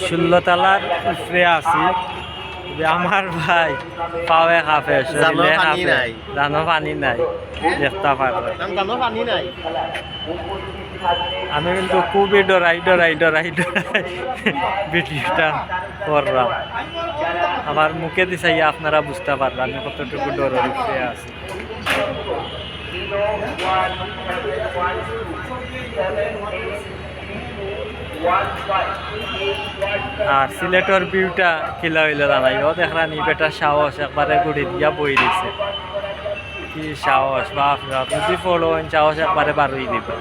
16 তলার উপরে আছি। আমার ভাই পাওয়ে খাফে শরীরে খাফে জানো পানি নাই দেখতে পারো। আমি কিন্তু খুবই ডরাই ভিডিওটা করলাম। আমার মুখে দিছাইয়া আপনারা বুঝতে পারবেন আমি কতটুকু ডরের উপরে আছি। আর সিলেটর ভিউটা কিলা হইলে জানাই ও দেখলানি বেটা সাহস একবারে গুড়ি দিয়া বই দিছে। কি সাহস বাপরা যদি ফলো সাহস একবারে বারোই দিবে।